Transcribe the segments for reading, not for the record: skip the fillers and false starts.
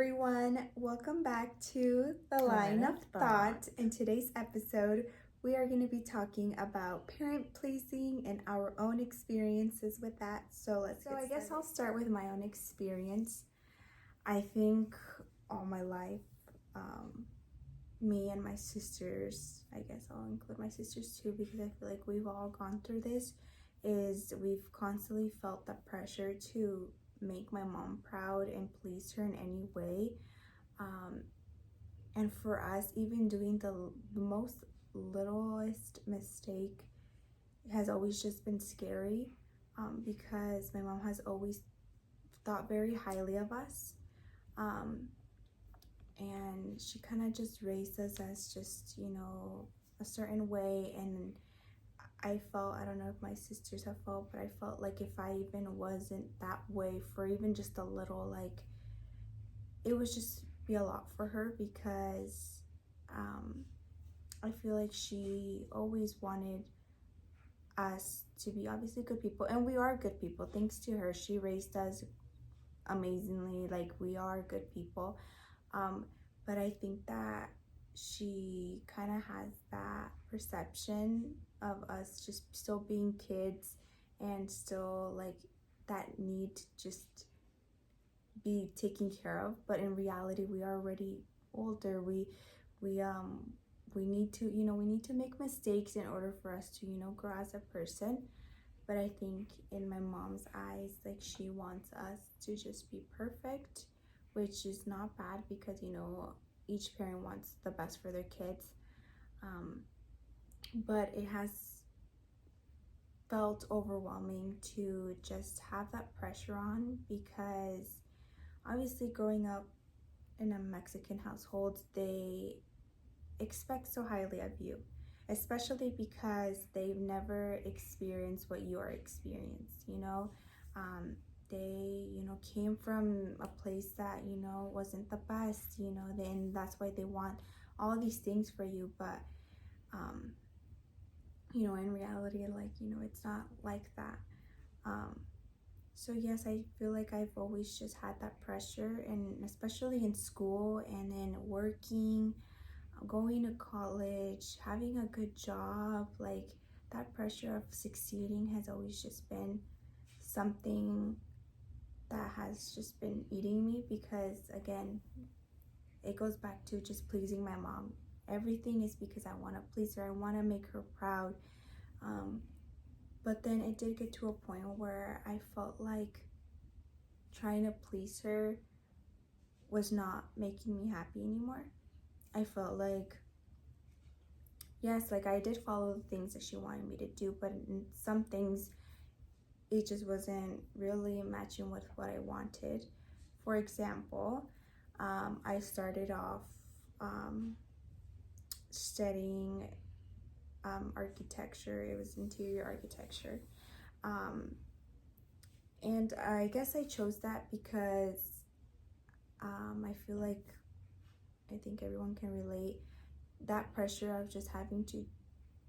everyone. Welcome back to the Line of Thought. In today's episode, we are going to be talking about parent pleasing and our own experiences with that. I guess I'll start with my own experience. I think all my life, me and my sisters, I guess I'll include my sisters too, because I feel like we've all gone through this, is we've constantly felt the pressure to make my mom proud and please her in any way. And for us, even doing the most littlest mistake has always just been scary, because my mom has always thought very highly of us. And she kind of just raised us as just, a certain way. And I don't know if my sisters have felt, but I felt like if I even wasn't that way for even just a little, like, it would just be a lot for her, because I feel like she always wanted us to be obviously good people, and we are good people. Thanks to her, she raised us amazingly. Like, we are good people. But I think that she kind of has that perception of us just still being kids and still like that need to just be taken care of. But in reality, we are already older. We need to, we need to make mistakes in order for us to, grow as a person. But I think in my mom's eyes, like, she wants us to just be perfect, which is not bad, because each parent wants the best for their kids. But it has felt overwhelming to just have that pressure on, because obviously growing up in a Mexican household, they expect so highly of you, especially because they've never experienced what you are experienced. They came from a place that wasn't the best, then that's why they want all these things for you. But in reality, like, it's not like that. So yes, I feel like I've always just had that pressure, and especially in school and then working, going to college, having a good job, like, that pressure of succeeding has always just been something that has just been eating me, because again, it goes back to just pleasing my mom. Everything is because I want to please her. I want to make her proud. But then it did get to a point where I felt like trying to please her was not making me happy anymore. I felt like, yes, like, I did follow the things that she wanted me to do, but in some things it just wasn't really matching with what I wanted. For example, I started off studying architecture. It was interior architecture. And I guess I chose that because I feel like, I think everyone can relate, that pressure of just having to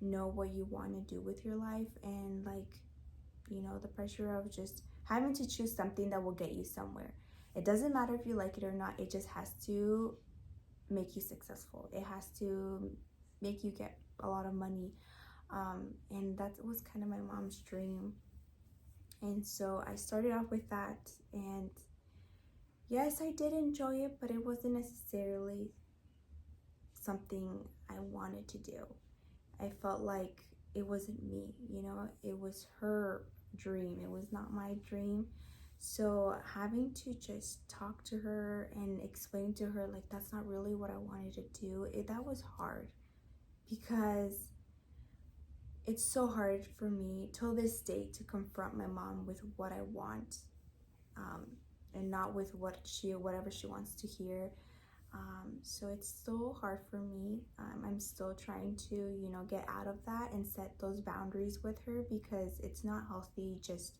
know what you want to do with your life, and like, the pressure of just having to choose something that will get you somewhere. It doesn't matter if you like it or not, it just has to make you successful. It has to make you get a lot of money. And that was kind of my mom's dream. And so I started off with that, and yes, I did enjoy it, but it wasn't necessarily something I wanted to do. I felt like it wasn't me, it was her dream. It was not my dream. So having to just talk to her and explain to her, like, that's not really what I wanted to do, that was hard, because it's so hard for me till this day to confront my mom with what I want, and not with whatever she wants to hear. So it's still hard for me. I'm still trying to, get out of that and set those boundaries with her, because it's not healthy just,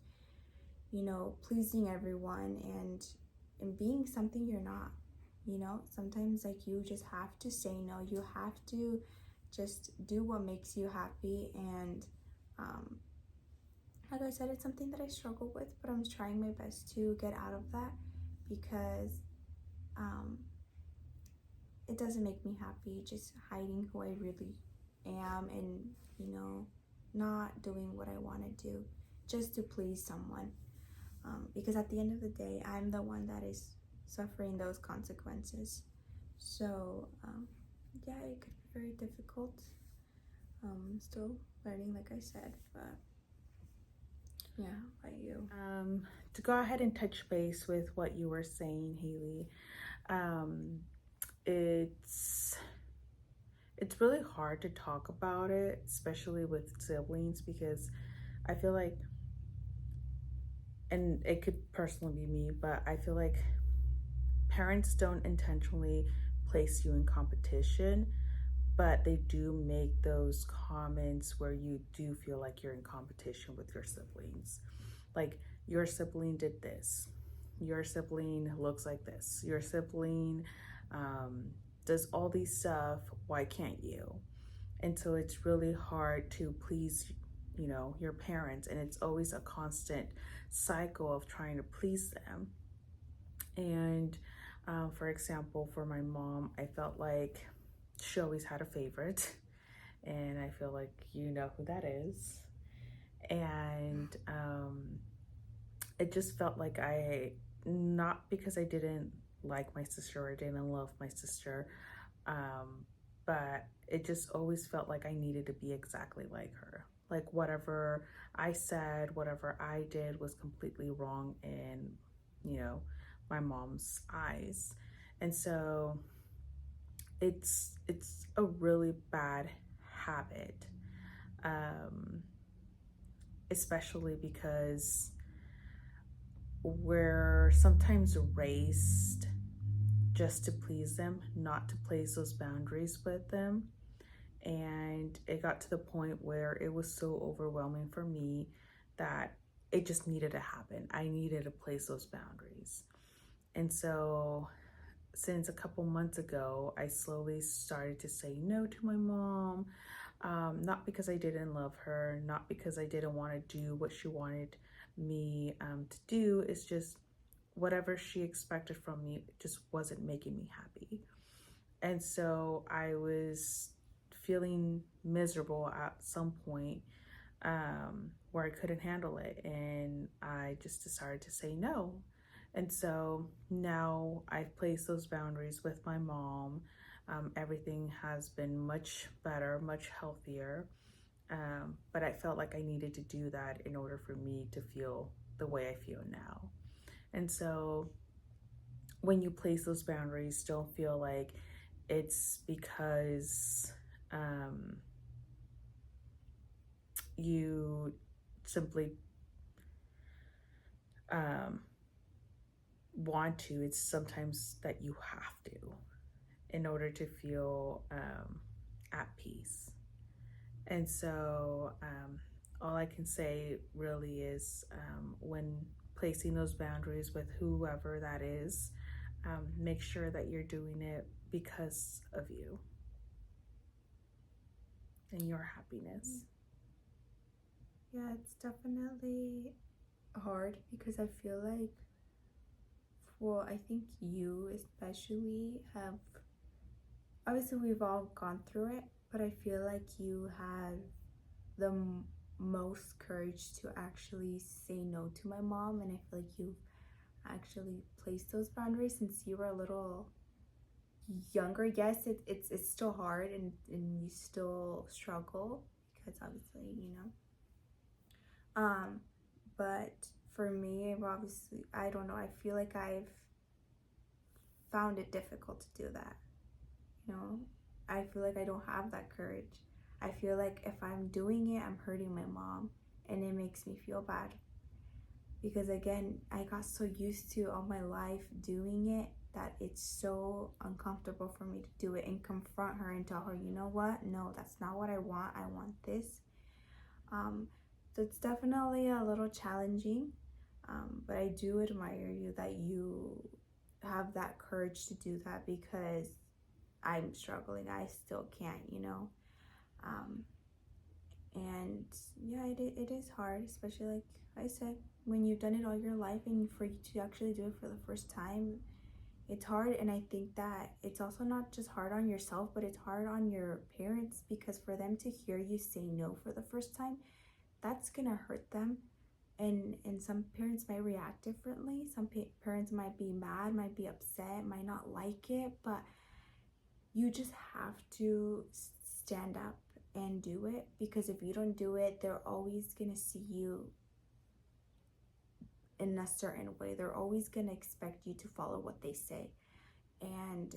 pleasing everyone and being something you're not. Sometimes, like, you just have to say no. You have to just do what makes you happy. And like I said, it's something that I struggle with, but I'm trying my best to get out of that, because um, it doesn't make me happy just hiding who I really am and, not doing what I want to do just to please someone. Because at the end of the day, I'm the one that is suffering those consequences. So, yeah, it could be very difficult. Still learning, like I said, but yeah, how about you? To go ahead and touch base with what you were saying, Haley, it's really hard to talk about it, especially with siblings, because I feel like, and it could personally be me, but I feel like parents don't intentionally place you in competition, but they do make those comments where you do feel like you're in competition with your siblings. Like, your sibling did this, your sibling looks like this, your sibling does all these stuff, why can't you? And so it's really hard to please, your parents, and it's always a constant cycle of trying to please them. And for example, for my mom, I felt like she always had a favorite, and I feel like you know who that is. And it just felt like not because I didn't like my sister or didn't love my sister, but it just always felt like I needed to be exactly like her. Like, whatever I said, whatever I did was completely wrong in, my mom's eyes. And so it's a really bad habit, especially because we're sometimes raised just to please them, not to place those boundaries with them. And it got to the point where it was so overwhelming for me that it just needed to happen. I needed to place those boundaries. And so since a couple months ago, I slowly started to say no to my mom. Not because I didn't love her, not because I didn't want to do what she wanted me to do. It's just whatever she expected from me just wasn't making me happy. And so I was feeling miserable at some point, where I couldn't handle it, and I just decided to say no. And so now I've placed those boundaries with my mom. Everything has been much better, much healthier. But I felt like I needed to do that in order for me to feel the way I feel now. And so when you place those boundaries, don't feel like it's because you simply want to. It's sometimes that you have to in order to feel at peace. And so all I can say really is, when placing those boundaries with whoever that is, make sure that you're doing it because of you and your happiness. Yeah, it's definitely hard because I feel like, well, I think you especially have, obviously we've all gone through it, but I feel like you have the most courage to actually say no to my mom, and I feel like you've actually placed those boundaries since you were a little younger. Yes, it's still hard, and you still struggle because obviously, but for me, obviously, I don't know, I feel like I've found it difficult to do that. I feel like I don't have that courage. I feel like if I'm doing it, I'm hurting my mom, and it makes me feel bad because, again, I got so used to all my life doing it that it's so uncomfortable for me to do it and confront her and tell her, you know what, no, that's not what I want this. So it's definitely a little challenging, but I do admire you that you have that courage to do that, because I'm struggling. I still can't, and yeah, it is hard, especially like I said, when you've done it all your life and for you to actually do it for the first time, it's hard, and I think that it's also not just hard on yourself, but it's hard on your parents, because for them to hear you say no for the first time, that's gonna hurt them. And some parents might react differently. Some parents might be mad, might be upset, might not like it, but you just have to stand up and do it, because if you don't do it, they're always gonna see you in a certain way. They're always gonna expect you to follow what they say. And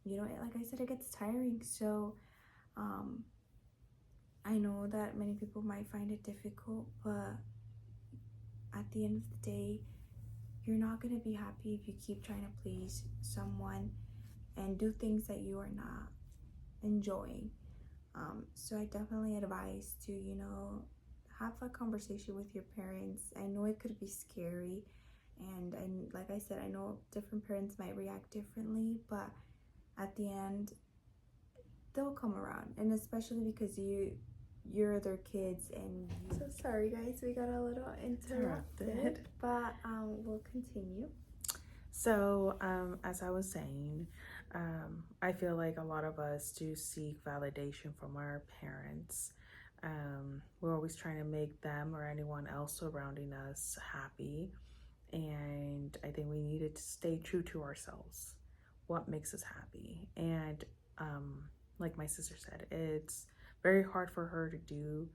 you know, like I said, it gets tiring. So I know that many people might find it difficult, but at the end of the day, you're not gonna be happy if you keep trying to please someone and do things that you are not enjoying. So I definitely advise to, you know, have a conversation with your parents. I know it could be scary, and like I said, I know different parents might react differently, but at the end, they'll come around. And especially because you're their kids, and so sorry guys, we got a little interrupted, but we'll continue. So as I was saying, I feel like a lot of us do seek validation from our parents. We're always trying to make them or anyone else surrounding us happy, and I think we needed to stay true to ourselves. What makes us happy? And like my sister said, it's very hard for her to do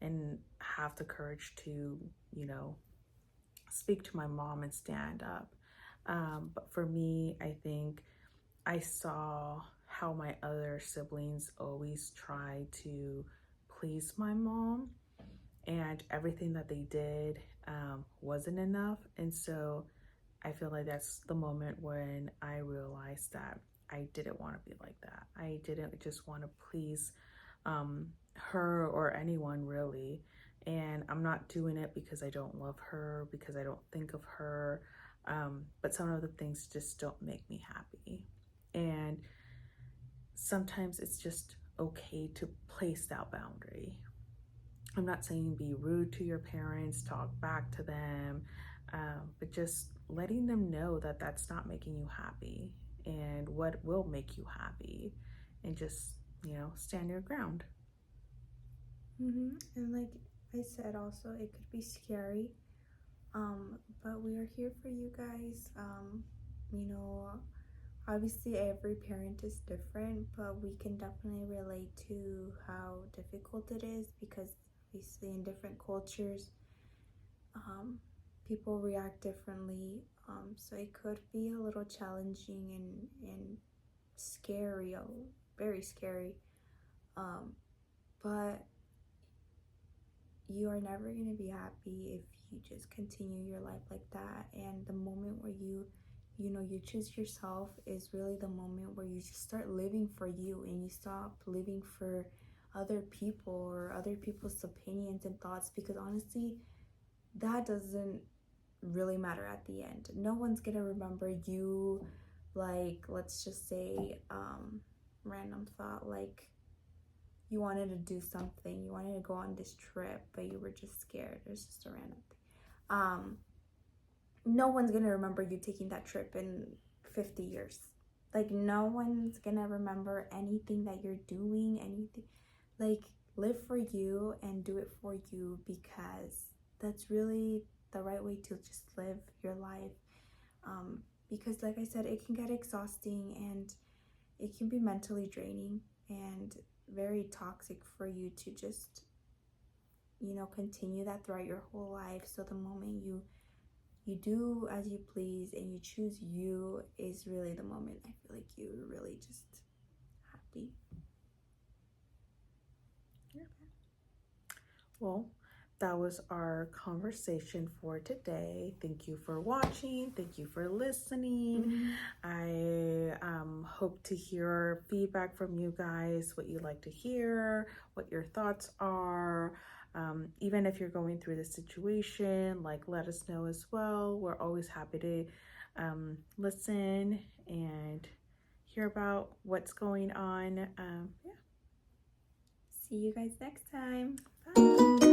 and have the courage to, you know, speak to my mom and stand up. But for me, I think I saw how my other siblings always try to please my mom, and everything that they did wasn't enough. And so I feel like that's the moment when I realized that I didn't want to be like that. I didn't just want to please her or anyone really. And I'm not doing it because I don't love her, because I don't think of her. But some of the things just don't make me happy. And sometimes it's just okay to place that boundary. I'm not saying be rude to your parents, talk back to them, but just letting them know that that's not making you happy and what will make you happy, and just, you know, stand your ground. And like I said, also, it could be scary, but we are here for you guys. You know, obviously every parent is different, but we can definitely relate to how difficult it is, because obviously in different cultures, people react differently. So it could be a little challenging and scary, very scary. But you are never going to be happy if you just continue your life like that. And the moment where you choose yourself is really the moment where you just start living for you, and you stop living for other people or other people's opinions and thoughts, because honestly, that doesn't really matter at the end. No one's gonna remember you, like, let's just say, random thought, like you wanted to do something, you wanted to go on this trip, but you were just scared. It's just a random thing. No one's gonna remember you taking that trip in 50 years. Like, no one's gonna remember anything that you're doing, anything. Like, live for you and do it for you, because that's really the right way to just live your life. Because like I said, it can get exhausting, and it can be mentally draining and very toxic for you to just, you know, continue that throughout your whole life. So the moment you do as you please and you choose you is really the moment I feel like you're really just happy. Yeah. Well, that was our conversation for today. Thank you for watching. Thank you for listening. I hope to hear feedback from you guys, what you'd like to hear, what your thoughts are. Even if you're going through this situation, like, let us know as well. We're always happy to listen and hear about what's going on. Yeah. See you guys next time. Bye.